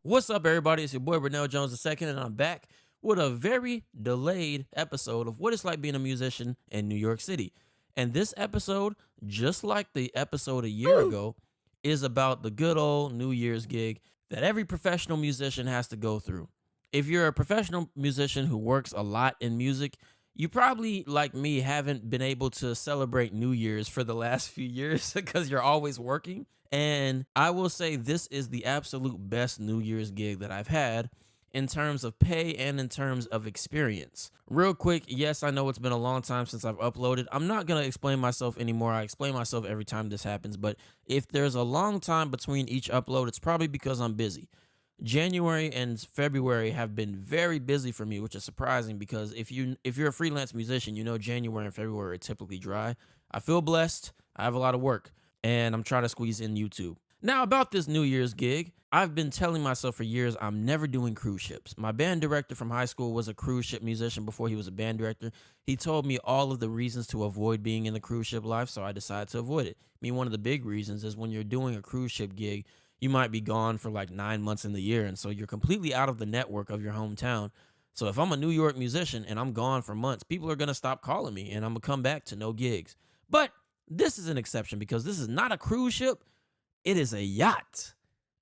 What's up, everybody? It's your boy Renell Jones II, and I'm back with a very delayed episode of what it's like being a musician in New York City. And this episode, just like the episode a year ago, is about the good old New Year's gig that every professional musician has to go through. If you're a professional musician who works a lot in music, you probably, like me, haven't been able to celebrate New Year's for the last few years because you're always working. And I will say this is the absolute best New Year's gig that I've had in terms of pay and in terms of experience. Real quick, yes, I know it's been a long time since I've uploaded. I'm not going to explain myself anymore. I explain myself every time this happens. But if there's a long time between each upload, it's probably because I'm busy. January and February have been very busy for me, which is surprising because if you're a freelance musician, you know January and February are typically dry. I feel blessed. I have a lot of work, and I'm trying to squeeze in YouTube. Now, about this New Year's gig, I've been telling myself for years I'm never doing cruise ships. My band director from high school was a cruise ship musician before he was a band director. He told me all of the reasons to avoid being in the cruise ship life, so I decided to avoid it. I mean, one of the big reasons is when you're doing a cruise ship gig, you might be gone for like 9 months in the year, and so you're completely out of the network of your hometown. So if I'm a New York musician and I'm gone for months, people are going to stop calling me, and I'm going to come back to no gigs. But this is an exception because this is not a cruise ship. It is a yacht,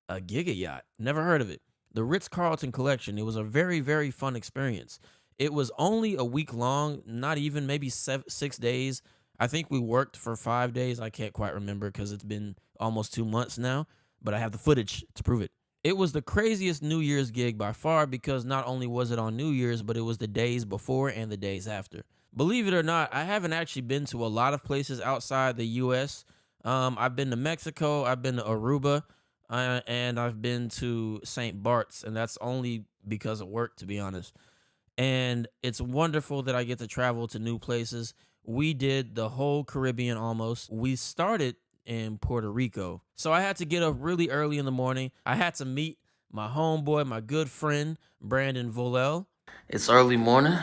a giga yacht. Never heard of it. The Ritz-Carlton Collection. It was a very, very fun experience. It was only a week long, not even, maybe 6 days. I think we worked for 5 days. I can't quite remember because it's been almost 2 months now, but I have the footage to prove it. It was the craziest New Year's gig by far because not only was it on New Year's, but it was the days before and the days after. Believe it or not, I haven't actually been to a lot of places outside the U.S. I've been to Mexico, I've been to Aruba, and I've been to St. Bart's, and that's only because of work, to be honest. And it's wonderful that I get to travel to new places. We did the whole Caribbean almost. We started in Puerto Rico. So I had to get up really early in the morning. I had to meet my homeboy, my good friend, Brandon Volel. It's early morning.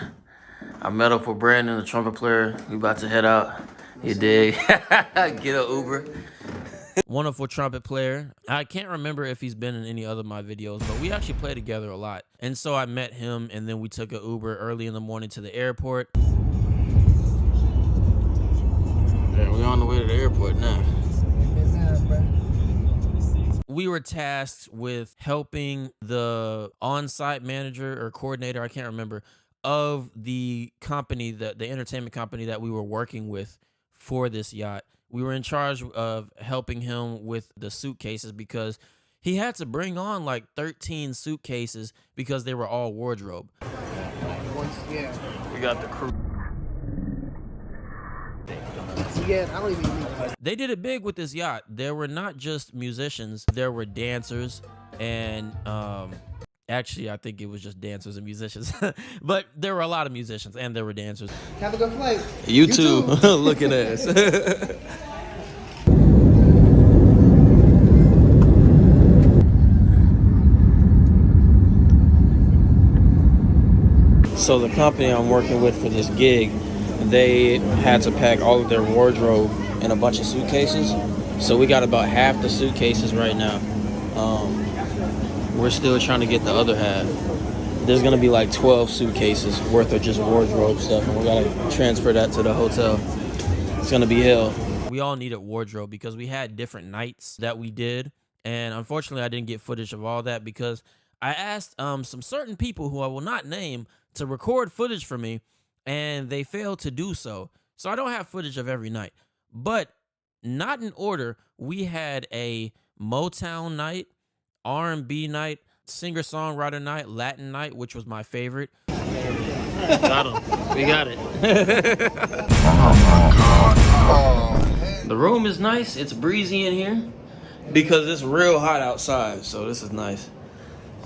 I met up with Brandon, the trumpet player. We about to head out. You dig? Get an Uber. Wonderful trumpet player. I can't remember if he's been in any other of my videos, but we actually play together a lot. And so I met him, and then we took an Uber early in the morning to the airport. Yeah, we're on the way to the airport now. We were tasked with helping the on-site manager or coordinator, I can't remember, of the company, the entertainment company that we were working with for this yacht. We were in charge of helping him with the suitcases because he had to bring on like 13 suitcases because they were all wardrobe. We got the crew. They did it big with this yacht. There were not just musicians, there were dancers, and actually I think it was just dancers and musicians. But there were a lot of musicians and there were dancers. Have a good flight. You too. Look at us. So the company I'm working with for this gig, they had to pack all of their wardrobe in a bunch of suitcases. So we got about half the suitcases right now. We're still trying to get the other half. There's gonna be like 12 suitcases worth of just wardrobe stuff, and we gotta transfer that to the hotel. It's gonna be hell. We all needed wardrobe because we had different nights that we did, and unfortunately I didn't get footage of all that because I asked some certain people who I will not name to record footage for me, and they failed to do so. So I don't have footage of every night. But not in order, we had a Motown night, R&B night, singer-songwriter night, Latin night, which was my favorite. Got him. We got it. The room is nice. It's breezy in here because it's real hot outside, so this is nice.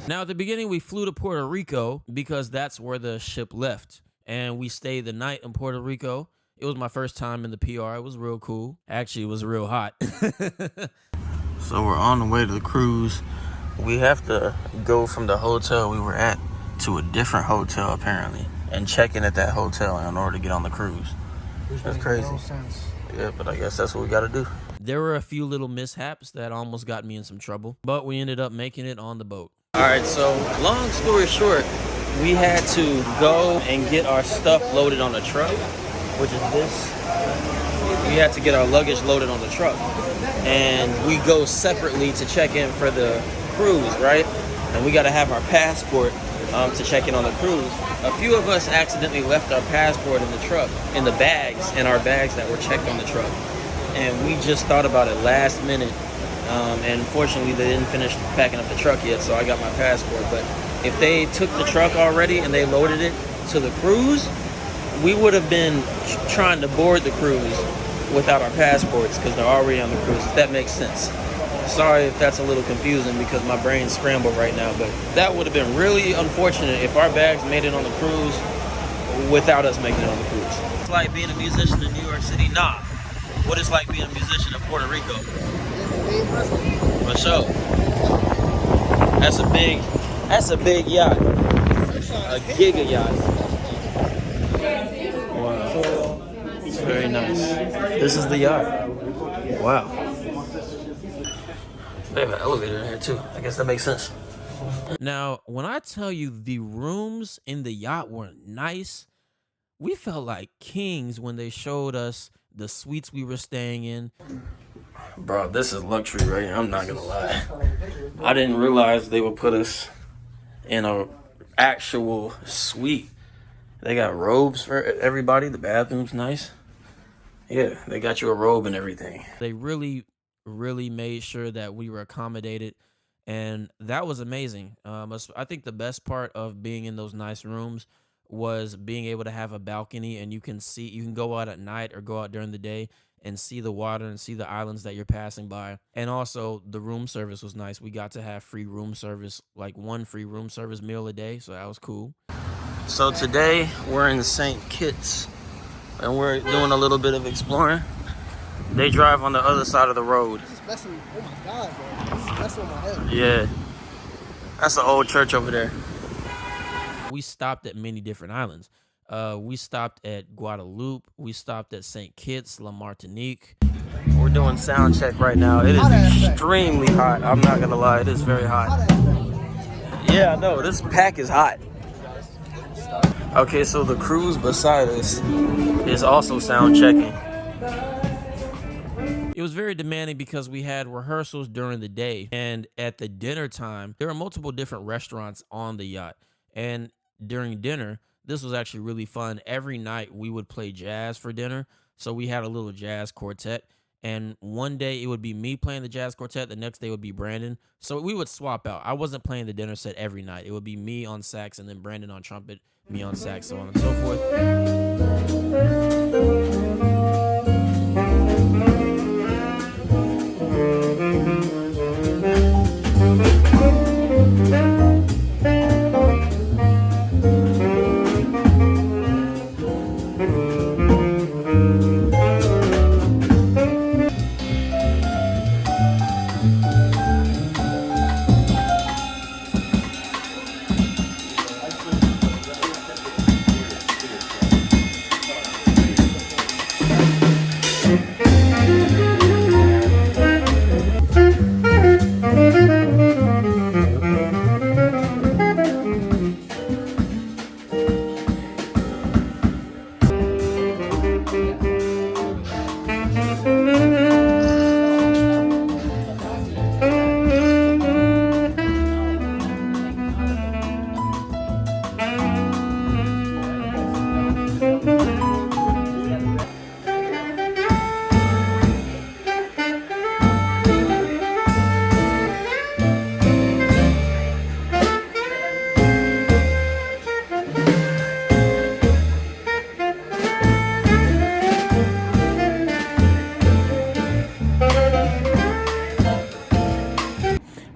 Now, at the beginning, we flew to Puerto Rico because that's where the ship left. And we stayed the night in Puerto Rico. It was my first time in the PR. It was real cool. Actually, it was real hot. So we're on the way to the cruise. We have to go from the hotel we were at to a different hotel, apparently, and check in at that hotel in order to get on the cruise. That's crazy. Yeah, but I guess that's what we got to do. There were a few little mishaps that almost got me in some trouble, but we ended up making it on the boat. All right, so long story short, we had to go and get our stuff loaded on the truck, which is this. We had to get our luggage loaded on the truck. And we go separately to check in for the cruise, right? And we got to have our passport to check in on the cruise. A few of us accidentally left our passport in the truck, in the bags, in our bags that were checked on the truck. And we just thought about it last minute. And fortunately, they didn't finish packing up the truck yet, so I got my passport. But if they took the truck already and they loaded it to the cruise, we would have been trying to board the cruise without our passports because they're already on the cruise, if that makes sense. Sorry if that's a little confusing because my brain's scrambled right now, but that would have been really unfortunate if our bags made it on the cruise without us making it on the cruise. It's like being a musician in New York City? Nah. What it's like being a musician in Puerto Rico? For sure. That's a big yacht. A giga yacht. Wow. It's very nice. This is the yacht. Wow. They have an elevator in here too. I guess that makes sense. Now, when I tell you the rooms in the yacht were nice, we felt like kings when they showed us the suites we were staying in. Bro, this is luxury right here. I'm not gonna lie. I didn't realize they would put us in a actual suite. They got robes for everybody. The bathroom's nice. Yeah, they got you a robe and everything. They really made sure that we were accommodated, and that was amazing. I think the best part of being in those nice rooms was being able to have a balcony, and you can go out at night or go out during the day and see the water and see the islands that you're passing by. And also the room service was nice. We got to have free room service, like one free room service meal a day, so that was cool. So today we're in St. Kitts and we're doing a little bit of exploring. They drive on the other side of the road. This is messing, oh my God, bro. This is messing with my head. Yeah. That's an old church over there. We stopped at many different islands. We stopped at Guadeloupe. We stopped at St. Kitts, La Martinique. We're doing sound check right now. It is extremely hot. I'm not gonna lie, it is very hot. Yeah, I know, this pack is hot. Okay, so the cruise beside us is also sound checking. It was very demanding because we had rehearsals during the day, and at the dinner time, there are multiple different restaurants on the yacht. And during dinner, this was actually really fun. Every night we would play jazz for dinner. So we had a little jazz quartet. And one day it would be me playing the jazz quartet. The next day would be Brandon. So we would swap out. I wasn't playing the dinner set every night. It would be me on sax and then Brandon on trumpet, me on sax, so on and so forth.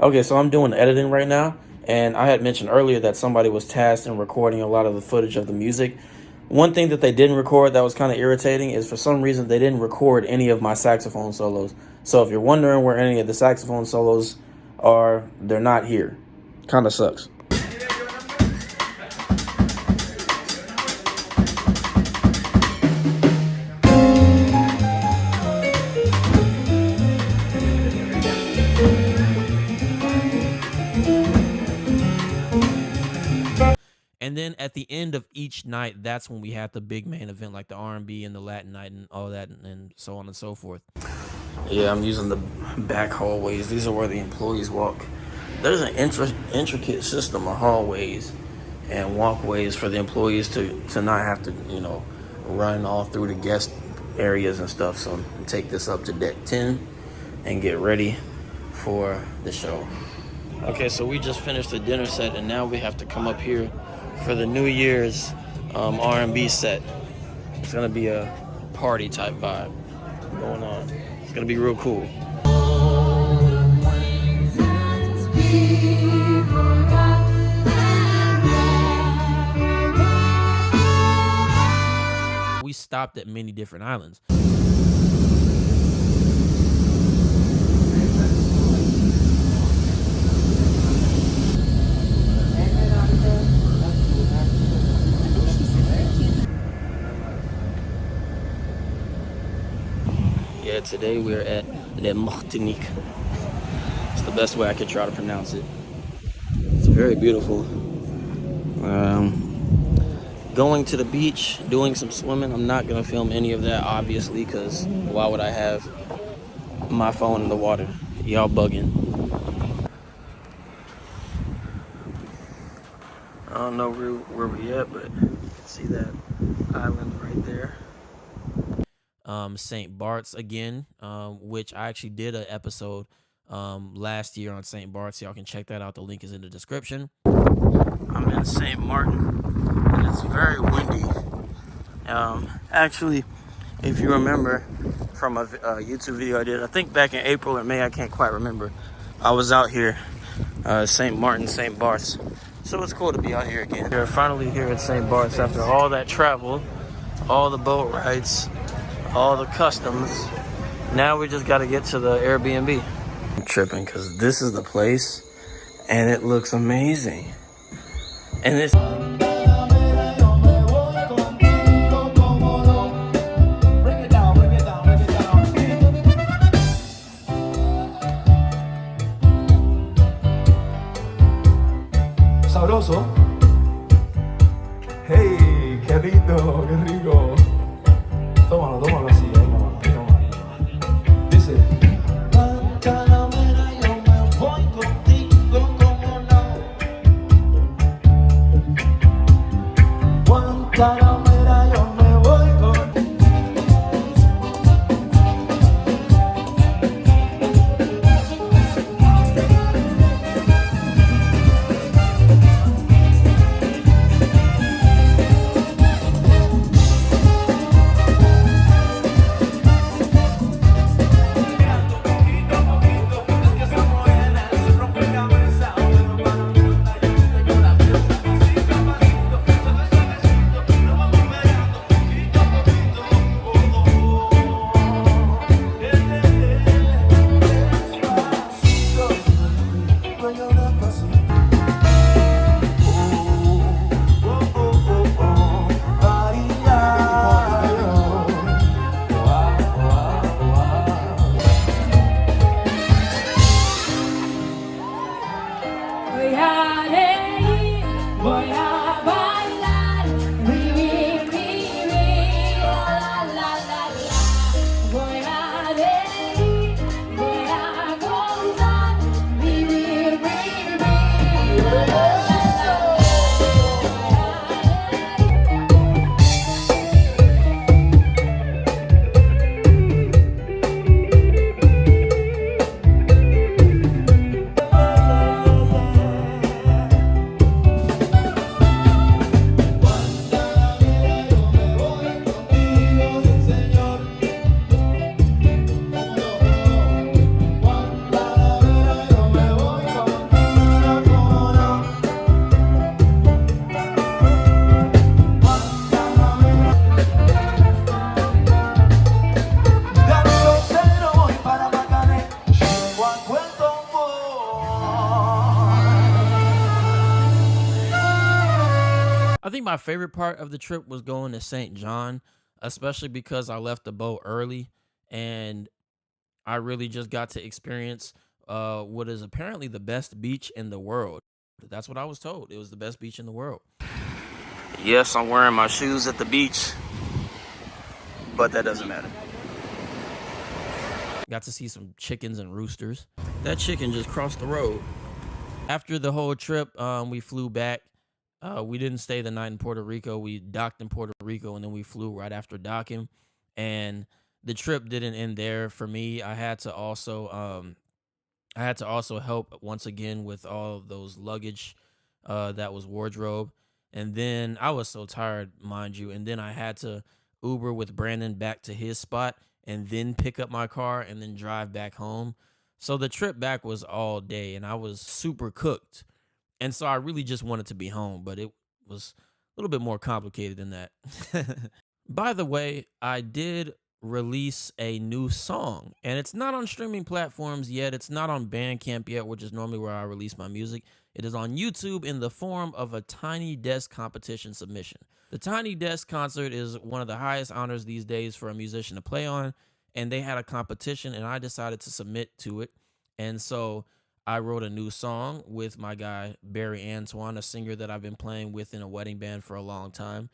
Okay, so I'm doing editing right now, and I had mentioned earlier that somebody was tasked in recording a lot of the footage of the music. One thing that they didn't record that was kind of irritating is for some reason they didn't record any of my saxophone solos. So if you're wondering where any of the saxophone solos are, they're not here. Kind of sucks. And then at the end of each night, that's when we had the big main event, like the R&B and the Latin night and all that, and so on and so forth. Yeah, I'm using the back hallways. These are where the employees walk. There's an intricate system of hallways and walkways for the employees to not have to, run all through the guest areas and stuff. So take this up to deck 10 and get ready for the show. Okay, so we just finished the dinner set, and now we have to come up here for the New Year's R&B set. It's gonna be a party type vibe going on. It's gonna be real cool. We stopped at many different islands. Yeah, today we're at Le Martinique. It's the best way I could try to pronounce it. It's very beautiful. Going to the beach, doing some swimming. I'm not gonna film any of that, obviously, because why would I have my phone in the water? Y'all bugging. I don't know where we at, but you can see that island right there. St. Bart's again, which I actually did an episode last year on St. Bart's. Y'all can check that out. The link is in the description. I'm in St. Martin, and it's very windy. Actually, if you remember from a YouTube video I did, I think back in April or May, I can't quite remember, I was out here, St. Martin, St. Bart's. So it's cool to be out here again. We're finally here at St. Bart's after all that travel, all the boat rides, all the customs. Now we just got to get to the Airbnb. I'm tripping because this is the place and it looks amazing. And it's sabroso. Hey, qué lindo, qué rico. Tómalo, tómalo así, ahí nomás, ahí nomás, ahí nomás. Dice. Guantanamera, yo me voy contigo, como no. Guantanamera, yo me voy contigo. I think my favorite part of the trip was going to St. John, especially because I left the boat early and I really just got to experience what is apparently the best beach in the world. That's what I was told. It was the best beach in the world. Yes, I'm wearing my shoes at the beach, but that doesn't matter. Got to see some chickens and roosters. That chicken just crossed the road. After the whole trip, we flew back. We didn't stay the night in Puerto Rico. We docked in Puerto Rico, and then we flew right after docking. And the trip didn't end there for me. I had to also help once again with all of those luggage that was wardrobe. And then I was so tired, mind you. And then I had to Uber with Brandon back to his spot and then pick up my car and then drive back home. So the trip back was all day and I was super cooked. And so I really just wanted to be home, but it was a little bit more complicated than that. By the way, I did release a new song, and it's not on streaming platforms yet. It's not on Bandcamp yet, which is normally where I release my music. It is on YouTube in the form of a Tiny Desk competition submission. The Tiny Desk concert is one of the highest honors these days for a musician to play on, and they had a competition, and I decided to submit to it. And so I wrote a new song with my guy, Barry Antoine, a singer that I've been playing with in a wedding band for a long time.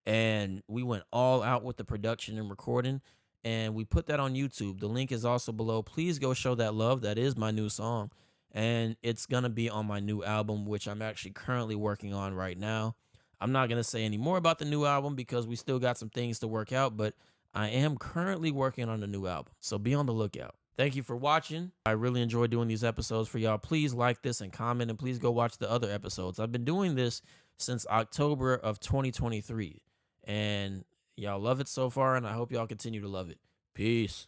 And we went all out with the production and recording, and we put that on YouTube. The link is also below. Please go show that love. That is my new song, and it's gonna be on my new album, which I'm actually currently working on right now. I'm not gonna say any more about the new album because we still got some things to work out, but I am currently working on a new album, so be on the lookout. Thank you for watching. I really enjoy doing these episodes for y'all. Please like this and comment, and please go watch the other episodes. I've been doing this since October of 2023. And y'all love it so far, and I hope y'all continue to love it. Peace.